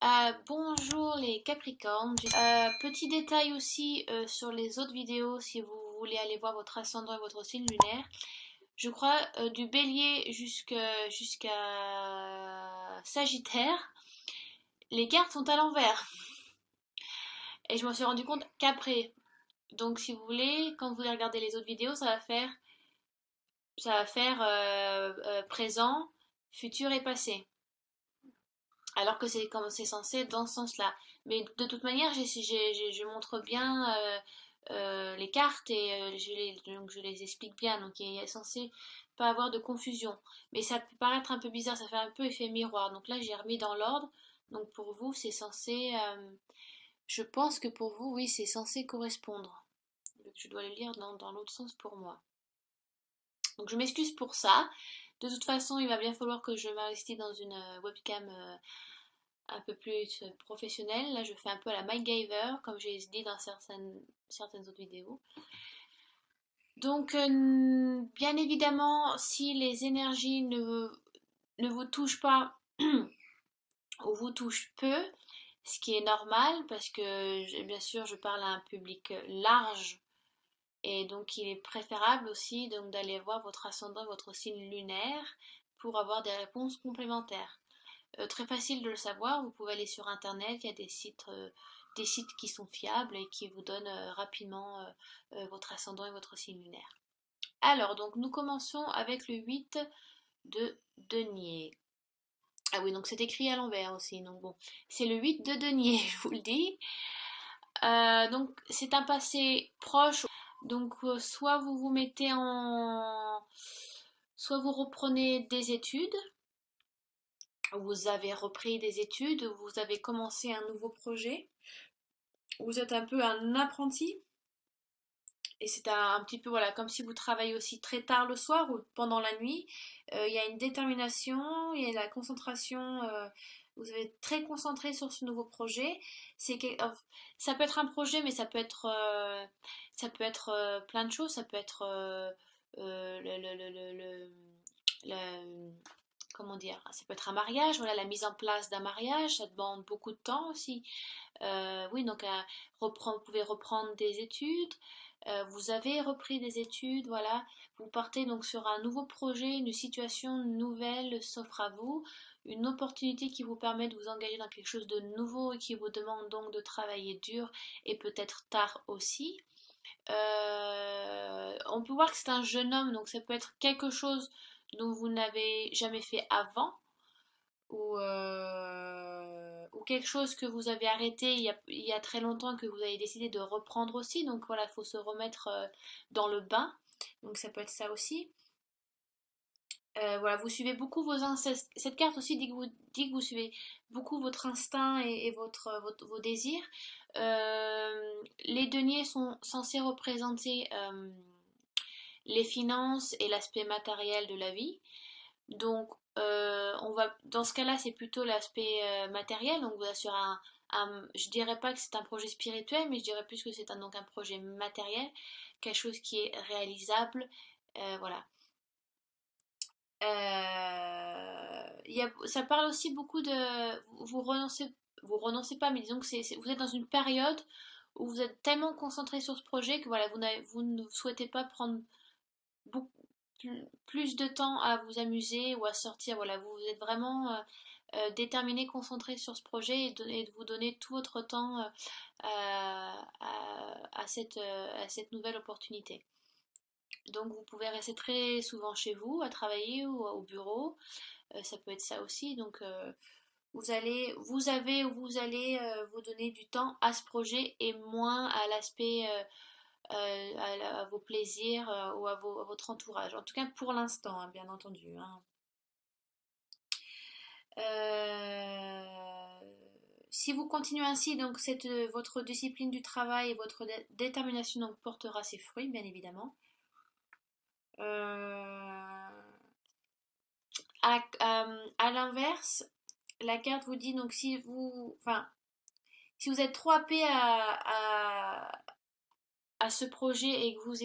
Bonjour les Capricornes. Petit détail aussi sur les autres vidéos si vous voulez aller voir votre ascendant et votre signe lunaire. Je crois du Bélier jusqu'à Sagittaire, les cartes sont à l'envers. Et je m'en suis rendu compte qu'après. Donc si vous voulez, quand vous allez regarder les autres vidéos, ça va faire présent, futur et passé. Alors que c'est comme c'est censé être dans ce sens-là. Mais de toute manière, je montre bien les cartes et donc je les explique bien. Donc il est censé pas avoir de confusion. Mais ça peut paraître un peu bizarre, ça fait un peu effet miroir. Donc là, j'ai remis dans l'ordre. Donc pour vous, c'est censé. Je pense que pour vous, oui, c'est censé correspondre. Donc je dois le lire dans l'autre sens pour moi. Donc je m'excuse pour ça. De toute façon, il va bien falloir que je m'investisse dans une webcam un peu plus professionnelle. Là, je fais un peu à la MacGyver, comme j'ai dit dans certaines autres vidéos. Donc, bien évidemment, si les énergies ne vous touchent pas ou vous touchent peu, ce qui est normal, parce que bien sûr, je parle à un public large, et donc il est préférable aussi donc d'aller voir votre ascendant, votre signe lunaire, pour avoir des réponses complémentaires. Très facile de le savoir, vous pouvez aller sur internet, il y a des sites qui sont fiables et qui vous donnent rapidement votre ascendant et votre signe lunaire. Alors, donc nous commençons avec le 8 de denier. Ah oui, donc c'est écrit à l'envers aussi, donc bon, c'est le 8 de denier, je vous le dis. Donc c'est un passé proche, donc soit vous vous mettez en... soit vous reprenez des études, vous avez repris des études, vous avez commencé un nouveau projet, vous êtes un peu un apprenti, et c'est un petit peu voilà, comme si vous travaillez aussi très tard le soir ou pendant la nuit. Il y a une détermination, il y a la concentration, vous êtes très concentré sur ce nouveau projet. Ça peut être un projet, mais ça peut être plein de choses, ça peut être le- comment dire, ça peut être un mariage, voilà, la mise en place d'un mariage, ça demande beaucoup de temps aussi. Oui, donc vous pouvez reprendre des études. Vous avez repris des études, voilà. Vous partez donc sur un nouveau projet, une situation nouvelle s'offre à vous, une opportunité qui vous permet de vous engager dans quelque chose de nouveau et qui vous demande donc de travailler dur et peut-être tard aussi. On peut voir que c'est un jeune homme, donc ça peut être quelque chose dont vous n'avez jamais fait avant ou quelque chose que vous avez arrêté il y a très longtemps que vous avez décidé de reprendre aussi. Donc voilà, il faut se remettre dans le bain. Donc ça peut être ça aussi. Voilà, vous suivez beaucoup vos instincts. Cette carte aussi dit que vous suivez beaucoup votre instinct et vos désirs. Les deniers sont censés représenter les finances et l'aspect matériel de la vie. Donc, dans ce cas-là, c'est plutôt l'aspect matériel. Donc, vous assure je dirais pas que c'est un projet spirituel, mais je dirais plus que c'est donc un projet matériel, quelque chose qui est réalisable. Voilà. Ça parle aussi beaucoup de vous renoncez pas, mais disons que vous êtes dans une période où vous êtes tellement concentré sur ce projet que voilà, vous ne souhaitez pas prendre beaucoup plus de temps à vous amuser ou à sortir. Voilà, vous êtes vraiment déterminé, concentré sur ce projet et de vous donner tout votre temps à cette nouvelle opportunité. Donc vous pouvez rester très souvent chez vous, à travailler ou au bureau. Ça peut être ça aussi. Donc vous allez vous donner du temps à ce projet et moins à l'aspect à vos plaisirs ou à votre entourage. En tout cas pour l'instant, hein, bien entendu. Hein. Euh, Si vous continuez ainsi, donc votre discipline du travail et votre détermination donc, portera ses fruits, bien évidemment. Euh, à l'inverse, la carte vous dit donc si vous êtes trop happé à ce projet et que vous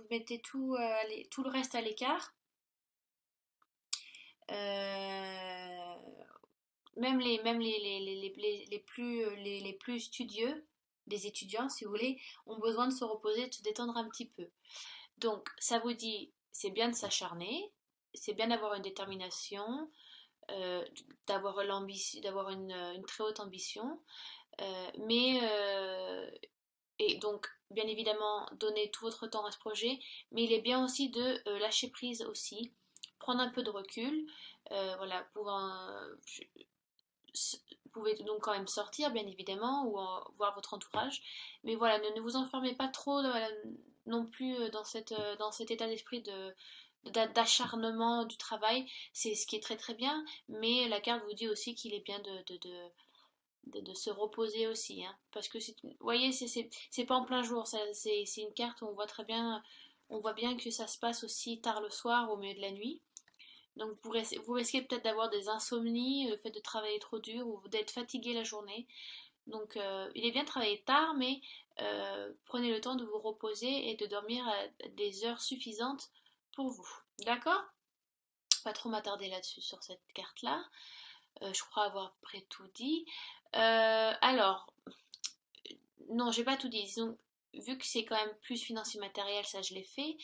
mettez tout le reste à l'écart, euh, les plus studieux, des étudiants si vous voulez, ont besoin de se reposer, de se détendre un petit peu. Donc ça vous dit, c'est bien de s'acharner, c'est bien d'avoir une détermination, euh, d'avoir l'ambition, d'avoir une très haute ambition, mais et donc bien évidemment donner tout votre temps à ce projet, mais il est bien aussi de lâcher prise aussi, prendre un peu de recul, voilà, vous pouvez donc quand même sortir bien évidemment ou voir votre entourage, mais voilà, ne vous enfermez pas trop non plus dans cet état d'esprit d'acharnement du travail, c'est ce qui est très très bien, mais la carte vous dit aussi qu'il est bien de se reposer aussi, hein, parce que vous voyez, c'est pas en plein jour, c'est une carte où on voit très bien, on voit bien que ça se passe aussi tard le soir, au milieu de la nuit. Donc vous risquez peut-être d'avoir des insomnies, le fait de travailler trop dur ou d'être fatigué la journée. Donc il est bien de travailler tard, mais prenez le temps de vous reposer et de dormir à des heures suffisantes pour vous. D'accord? Pas trop m'attarder là-dessus sur cette carte-là. Je crois avoir à peu près tout dit. Alors, non, j'ai pas tout dit. Disons, vu que c'est quand même plus financier matériel, ça je l'ai fait.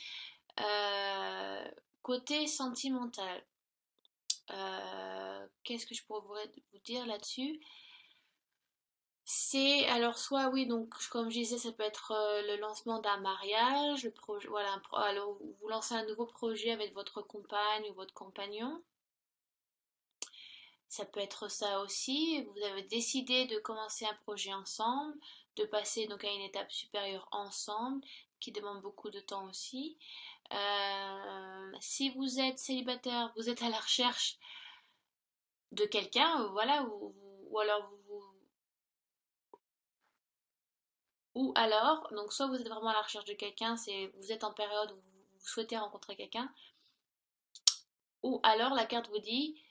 Euh, Côté sentimental, qu'est-ce que je pourrais vous dire là-dessus? C'est alors soit oui, donc comme je disais, ça peut être le lancement d'un mariage, le projet, voilà, alors vous lancez un nouveau projet avec votre compagne ou votre compagnon. Ça peut être ça aussi. Vous avez décidé de commencer un projet ensemble, de passer donc à une étape supérieure ensemble, qui demande beaucoup de temps aussi. Si vous êtes célibataire, vous êtes à la recherche de quelqu'un, voilà, ou alors donc soit vous êtes vraiment à la recherche de quelqu'un, c'est vous êtes en période où vous souhaitez rencontrer quelqu'un, ou alors la carte vous dit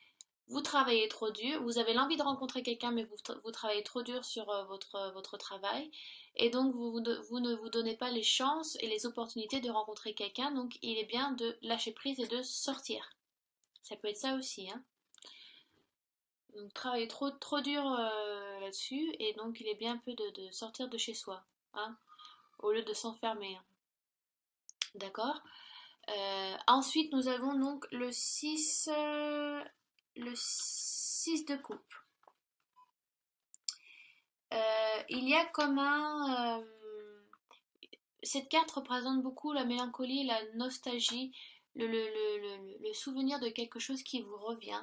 vous travaillez trop dur, vous avez l'envie de rencontrer quelqu'un, mais vous travaillez trop dur sur votre travail, et donc vous ne vous donnez pas les chances et les opportunités de rencontrer quelqu'un, donc il est bien de lâcher prise et de sortir. Ça peut être ça aussi, hein. Donc travailler trop dur là-dessus, et donc il est bien un peu de sortir de chez soi, hein, au lieu de s'enfermer, hein. D'accord? Ensuite, nous avons donc le 6 de coupe. Il y a comme cette carte représente beaucoup la mélancolie, la nostalgie, le souvenir de quelque chose qui vous revient.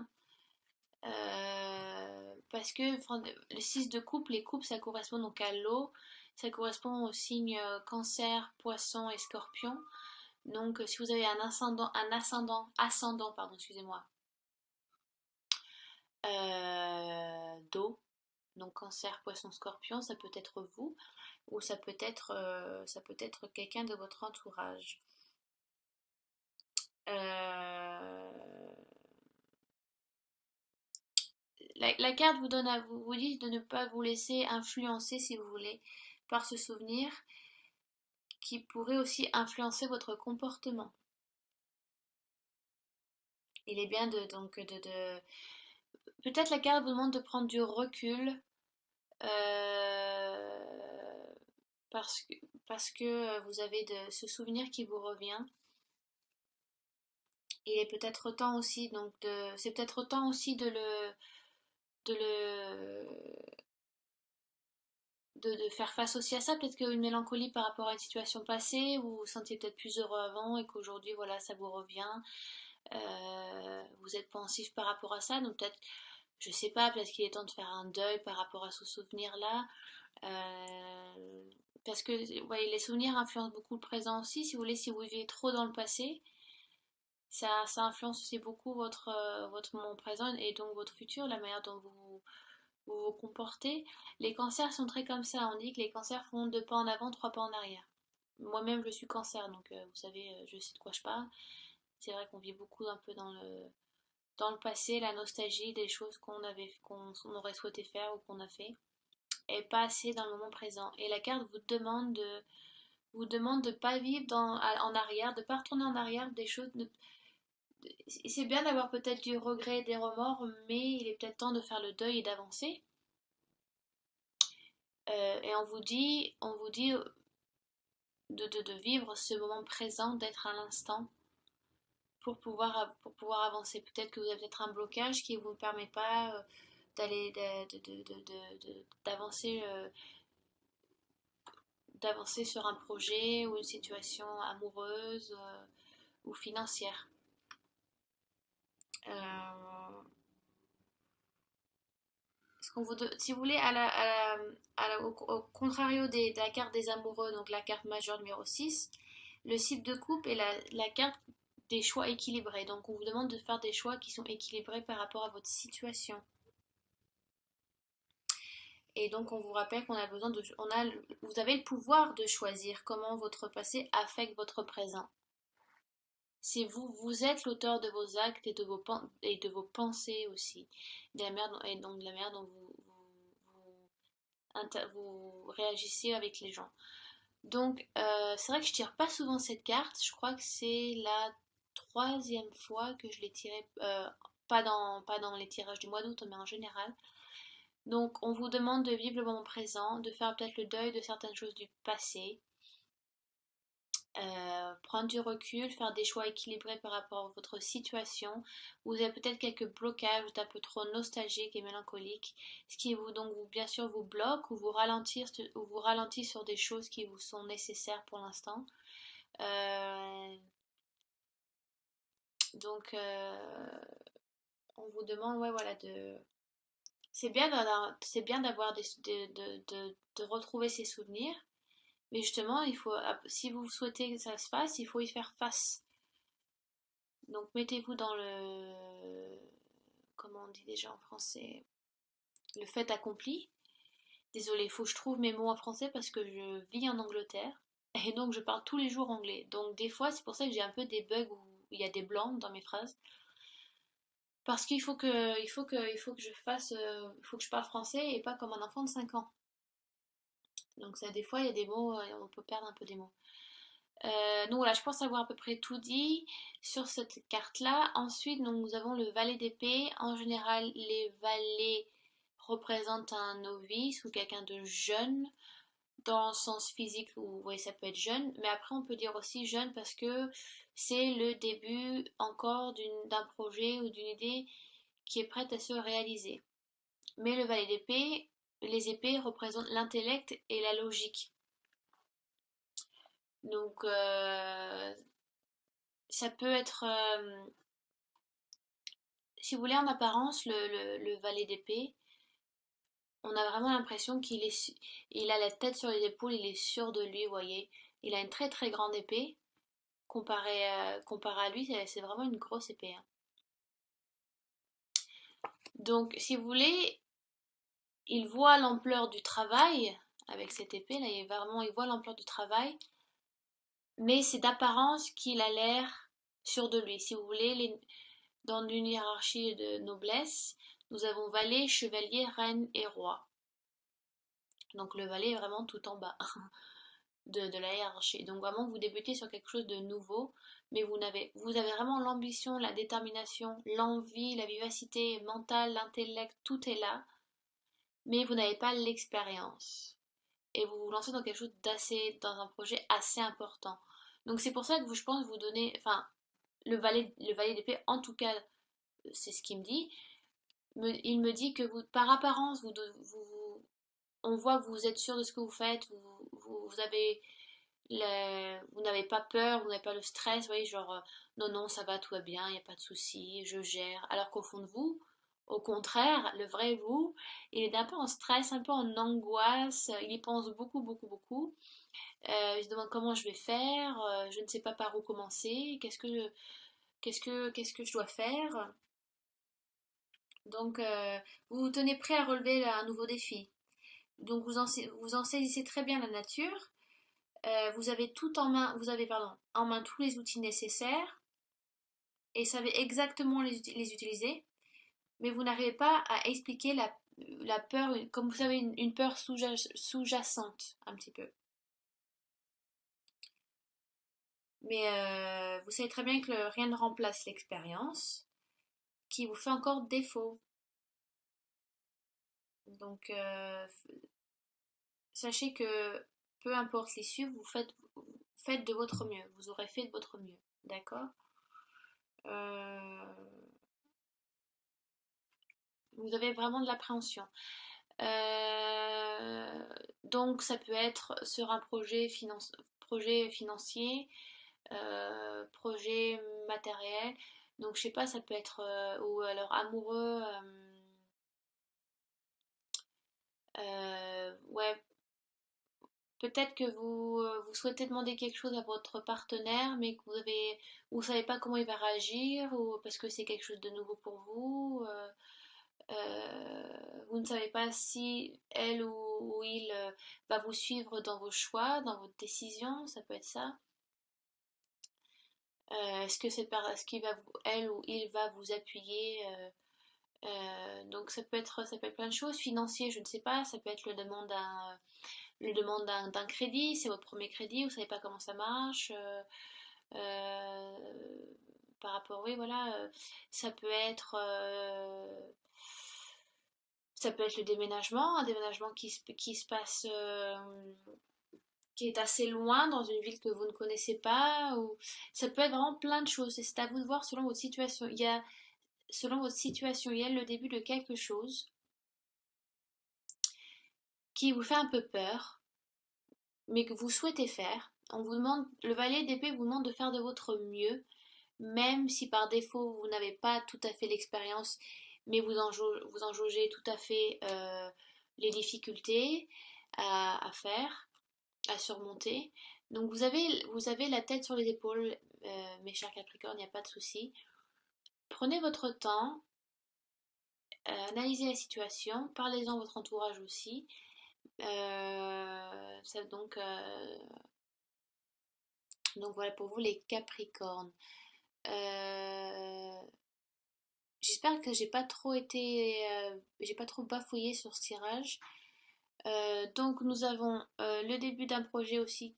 Parce que enfin, le 6 de coupe, les coupes, ça correspond donc à l'eau, ça correspond aux signes cancer, poisson et scorpion. Donc si vous avez ascendant, pardon, excusez-moi, d'eau, donc cancer, poisson, scorpion, ça peut être vous, ou ça peut être quelqu'un de votre entourage. Euh, la carte vous donne vous dit de ne pas vous laisser influencer, si vous voulez, par ce souvenir qui pourrait aussi influencer votre comportement. Il est bien peut-être la carte vous demande de prendre du recul euh, parce que, parce que vous avez ce souvenir qui vous revient. Il est peut-être temps aussi c'est peut-être temps aussi de le de faire face aussi à ça, peut-être qu'une mélancolie par rapport à une situation passée où vous vous sentiez peut-être plus heureux avant et qu'aujourd'hui voilà ça vous revient. Vous êtes pensif par rapport à ça, donc peut-être, je sais pas, peut-être qu'il est temps de faire un deuil par rapport à ce souvenir-là. Parce que ouais, les souvenirs influencent beaucoup le présent aussi. Si vous voulez, si vous vivez trop dans le passé, ça influence aussi beaucoup votre moment présent et donc votre futur, la manière dont vous vous comportez. Les cancers sont très comme ça. On dit que les cancers font 2 pas en avant, 3 pas en arrière. Moi-même, je suis cancer, donc vous savez, je sais de quoi je parle. C'est vrai qu'on vit beaucoup un peu dans le passé, la nostalgie des choses qu'on aurait souhaité faire ou qu'on a fait, et pas assez dans le moment présent. Et la carte vous demande de pas vivre en arrière, de pas retourner en arrière des choses, c'est bien d'avoir peut-être du regret, des remords, mais il est peut-être temps de faire le deuil et d'avancer. Et on vous dit de vivre ce moment présent, d'être à l'instant pour pouvoir avancer. Peut-être que vous avez peut-être un blocage qui ne vous permet pas d'aller d'avancer d'avancer sur un projet ou une situation amoureuse ou financière. Euh, Si vous voulez, au contrario de la carte des amoureux, donc la carte majeure numéro 6, le cycle de coupe est la carte des choix équilibrés. Donc on vous demande de faire des choix qui sont équilibrés par rapport à votre situation. Et donc on vous rappelle qu'on a besoin de... vous avez le pouvoir de choisir comment votre passé affecte votre présent. C'est vous êtes l'auteur de vos actes et de vos pensées aussi. Et donc de la manière dont vous réagissez avec les gens. Donc, c'est vrai que je tire pas souvent cette carte. Je crois que c'est la troisième fois que je l'ai tirée, pas dans les tirages du mois d'août, mais en général. Donc, on vous demande de vivre le moment présent, de faire peut-être le deuil de certaines choses du passé, prendre du recul, faire des choix équilibrés par rapport à votre situation. Vous avez peut-être quelques blocages, vous êtes un peu trop nostalgique et mélancolique, ce qui bien sûr vous bloque ou vous ralentit sur des choses qui vous sont nécessaires pour l'instant. Euh, donc, on vous demande, ouais, voilà, c'est bien d'avoir de retrouver ses souvenirs, mais justement, si vous souhaitez que ça se fasse, il faut y faire face. Donc mettez-vous dans comment on dit déjà en français, le fait accompli. Désolée, il faut que je trouve mes mots en français parce que je vis en Angleterre et donc je parle tous les jours anglais. Donc des fois, c'est pour ça que j'ai un peu des bugs où il y a des blancs dans mes phrases. Parce qu'il faut que je fasse, il faut que je parle français et pas comme un enfant de 5 ans. Donc ça, des fois, il y a des mots, on peut perdre un peu des mots. Donc voilà, je pense avoir à peu près tout dit sur cette carte-là. Ensuite, donc, nous avons le valet d'épée. En général, les valets représentent un novice ou quelqu'un de jeune, dans le sens physique où oui, ça peut être jeune. Mais après, on peut dire aussi jeune parce que c'est le début encore d'un projet ou d'une idée qui est prête à se réaliser. Mais le valet d'épée, les épées représentent l'intellect et la logique. Donc, ça peut être, si vous voulez, en apparence, le valet d'épée, on a vraiment l'impression il a la tête sur les épaules, il est sûr de lui, vous voyez. Il a une très très grande épée. Comparé à lui, c'est vraiment une grosse épée, hein. Donc, si vous voulez, il voit l'ampleur du travail avec cette épée, là, il voit l'ampleur du travail, mais c'est d'apparence qu'il a l'air sûr de lui. Si vous voulez, dans une hiérarchie de noblesse, nous avons valet, chevalier, reine et roi. Donc le valet est vraiment tout en bas de la hiérarchie. Donc vraiment, vous débutez sur quelque chose de nouveau, mais vous avez vraiment l'ambition, la détermination, l'envie, la vivacité mentale, l'intellect, tout est là, mais vous n'avez pas l'expérience. Et vous vous lancez dans quelque chose dans un projet assez important. Donc c'est pour ça que je pense vous donner, enfin, le valet d'épée, en tout cas, c'est ce qu'il me dit. Il me dit que par apparence, on voit que vous êtes sûr de ce que vous faites, vous n'avez pas peur, vous n'avez pas le stress, vous voyez, genre, non, non, ça va, tout va bien, il n'y a pas de souci, je gère. Alors qu'au fond de vous, au contraire, le vrai vous, il est un peu en stress, un peu en angoisse, il y pense beaucoup, beaucoup, beaucoup. Il se demande comment je vais faire, je ne sais pas par où commencer, qu'est-ce que je dois faire. Donc, vous vous tenez prêt à relever un nouveau défi. Donc, vous en saisissez très bien la nature. Vous avez en main tous les outils nécessaires et savez exactement les utiliser, mais vous n'arrivez pas à expliquer la peur, comme vous savez, une peur sous-jacente, un petit peu. Mais vous savez très bien que rien ne remplace l'expérience qui vous fait encore défaut. Donc, sachez que peu importe l'issue, faites de votre mieux. Vous aurez fait de votre mieux. D'accord? Euh, vous avez vraiment de l'appréhension. Euh, donc, ça peut être sur un projet financier, projet matériel. Donc, je sais pas, ça peut être ou alors amoureux. Ouais, peut-être que vous souhaitez demander quelque chose à votre partenaire, mais que vous savez pas comment il va réagir, ou parce que c'est quelque chose de nouveau pour vous. Vous ne savez pas si elle ou il va vous suivre dans vos choix, dans votre décision, ça peut être ça. Est-ce qu'il va elle ou il va vous appuyer donc ça peut être plein de choses. Financier, je ne sais pas, ça peut être le demande d'un crédit, c'est votre premier crédit, vous savez pas comment ça marche. Euh, par rapport, oui, voilà, ça peut être ça peut être le déménagement, un déménagement qui se passe, qui est assez loin dans une ville que vous ne connaissez pas, ou ça peut être vraiment plein de choses. Et c'est à vous de voir selon votre situation. Selon votre situation, il y a le début de quelque chose qui vous fait un peu peur, mais que vous souhaitez faire. On vous demande, le valet d'épée vous demande de faire de votre mieux, même si par défaut vous n'avez pas tout à fait l'expérience, mais vous en jaugez tout à fait les difficultés à faire, à surmonter. Donc vous avez la tête sur les épaules, mes chers Capricornes, il n'y a pas de souci. Prenez votre temps, analysez la situation, parlez-en à votre entourage aussi. Ça, donc voilà pour vous les Capricornes. Euh, J'espère que j'ai pas trop bafouillé sur ce tirage. Donc nous avons le début d'un projet aussi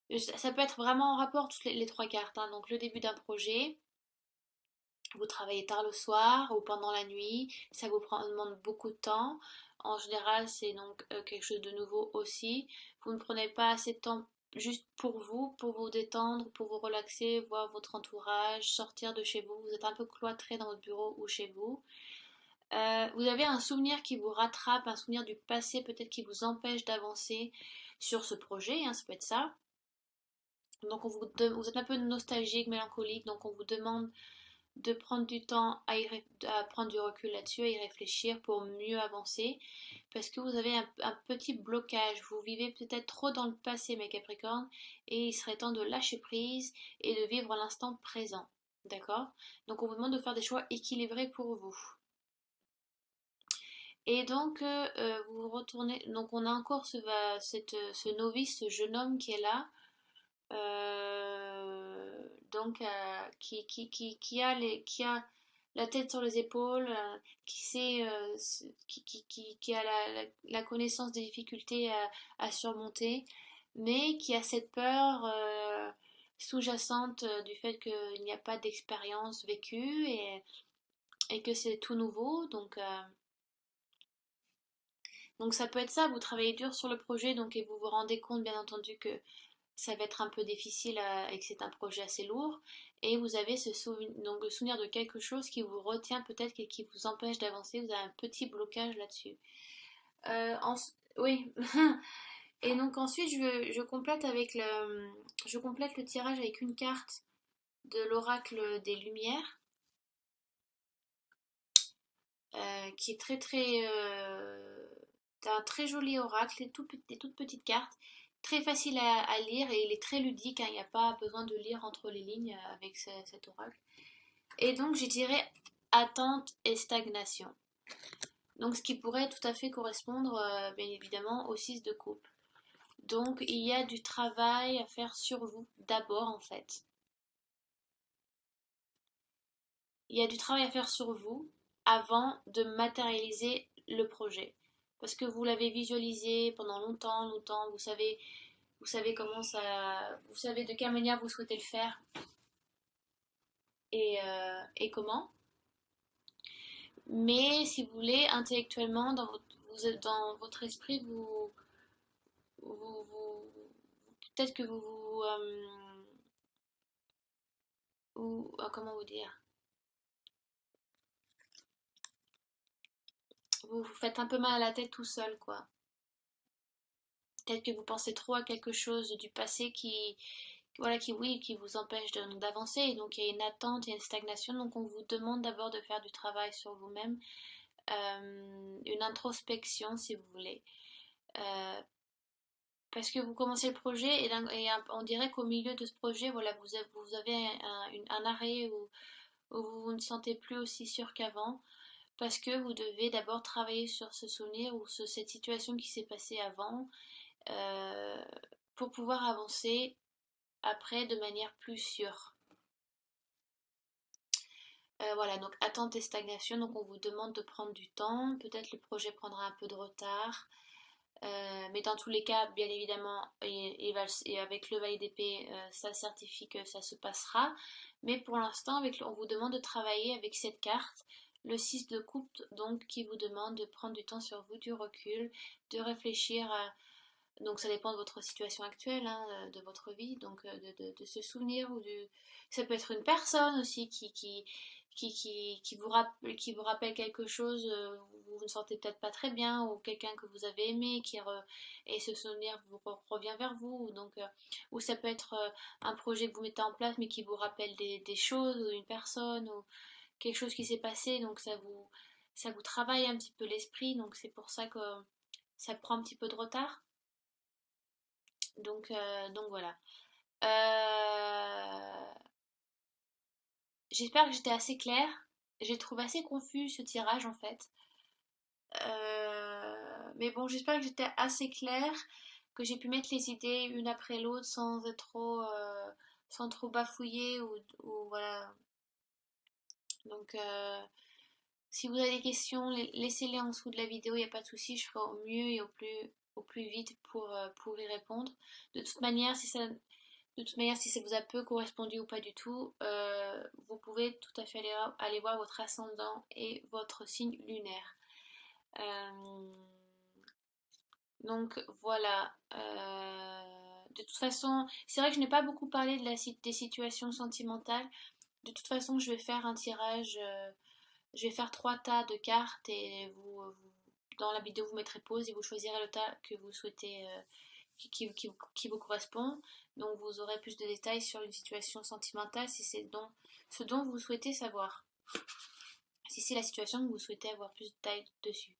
ça peut être vraiment en rapport toutes les trois cartes, hein. Donc le début d'un projet, vous travaillez tard le soir ou pendant la nuit, ça demande beaucoup de temps. En général, c'est donc quelque chose de nouveau aussi. Vous ne prenez pas assez de temps juste pour vous détendre, pour vous relaxer, voir votre entourage, sortir de chez vous. Vous êtes un peu cloîtré dans votre bureau ou chez vous. Vous avez un souvenir qui vous rattrape, un souvenir du passé peut-être qui vous empêche d'avancer sur ce projet, hein, ça peut être ça. Donc vous êtes un peu nostalgique, mélancolique, donc on vous demande de prendre du temps à prendre du recul là-dessus, à y réfléchir pour mieux avancer, parce que vous avez un petit blocage, vous vivez peut-être trop dans le passé mes Capricornes, et il serait temps de lâcher prise et de vivre l'instant présent, d'accord? Donc on vous demande de faire des choix équilibrés pour vous. Et donc vous retournez, donc on a encore ce novice, ce jeune homme qui est là, donc qui a la tête sur les épaules, qui sait, qui a la connaissance des difficultés à surmonter, mais qui a cette peur sous-jacente du fait qu'il n'y a pas d'expérience vécue et que c'est tout nouveau. Donc ça peut être ça, vous travaillez dur sur le projet donc, et vous vous rendez compte bien entendu que ça va être un peu difficile et que c'est un projet assez lourd. Et vous avez donc le souvenir de quelque chose qui vous retient peut-être et qui vous empêche d'avancer. Vous avez un petit blocage là-dessus. Oui. Et donc ensuite, je complète le tirage avec une carte de l'oracle des Lumières, qui est un très joli oracle, des toutes petites cartes, très facile à lire et il est très ludique, hein, il n'y a pas besoin de lire entre les lignes avec cet oracle. Et donc j'ai tiré attente et stagnation. Donc ce qui pourrait tout à fait correspondre bien évidemment au 6 de coupe. Donc il y a du travail à faire sur vous d'abord en fait. Il y a du travail à faire sur vous avant de matérialiser le projet. Parce que vous l'avez visualisé pendant longtemps, longtemps, vous savez, vous savez comment ça, vous savez de quelle manière vous souhaitez le faire et comment. Mais si vous voulez, intellectuellement, dans votre esprit, peut-être que comment vous dire, vous faites un peu mal à la tête tout seul, quoi. Peut-être que vous pensez trop à quelque chose du passé voilà, oui, qui vous empêche d'avancer. Et donc il y a une attente, il y a une stagnation. Donc on vous demande d'abord de faire du travail sur vous-même, une introspection si vous voulez. Euh, Parce que vous commencez le projet on dirait qu'au milieu de ce projet, voilà, vous avez un arrêt où vous ne sentez plus aussi sûr qu'avant. Parce que vous devez d'abord travailler sur ce souvenir ou sur cette situation qui s'est passée avant, euh, pour pouvoir avancer après de manière plus sûre. Voilà, donc attente et stagnation, donc on vous demande de prendre du temps, peut-être le projet prendra un peu de retard, mais dans tous les cas, bien évidemment, et avec le VALIDP, ça certifie que ça se passera, mais pour l'instant, on vous demande de travailler avec cette carte, le 6 de coupe, donc qui vous demande de prendre du temps sur vous, du recul, de réfléchir à, donc ça dépend de votre situation actuelle, hein, de votre vie, donc de se souvenir ça peut être une personne aussi qui vous rappelle quelque chose où vous ne sentez peut-être pas très bien, ou quelqu'un que vous avez aimé et ce souvenir revient vers vous, ou ça peut être un projet que vous mettez en place mais qui vous rappelle des choses ou une personne ou quelque chose qui s'est passé, donc ça vous travaille un petit peu l'esprit, donc c'est pour ça que ça prend un petit peu de retard. Donc voilà. Euh, J'espère que j'étais assez claire. J'ai trouvé assez confus ce tirage en fait. Mais bon, j'espère que j'étais assez claire, que j'ai pu mettre les idées une après l'autre sans trop bafouiller ou voilà. Donc si vous avez des questions, laissez-les en dessous de la vidéo, il n'y a pas de souci, je ferai au mieux et au plus vite pour y répondre. De toute manière, si ça vous a peu correspondu ou pas du tout, vous pouvez tout à fait aller voir votre ascendant et votre signe lunaire. Euh, donc voilà. De toute façon, c'est vrai que je n'ai pas beaucoup parlé des situations sentimentales. De toute façon, je vais faire un tirage. Je vais faire 3 tas de cartes et dans la vidéo, vous mettrez pause et vous choisirez le tas que vous souhaitez, qui vous correspond. Donc vous aurez plus de détails sur une situation sentimentale si c'est ce dont vous souhaitez savoir. Si c'est la situation que vous souhaitez avoir plus de détails dessus.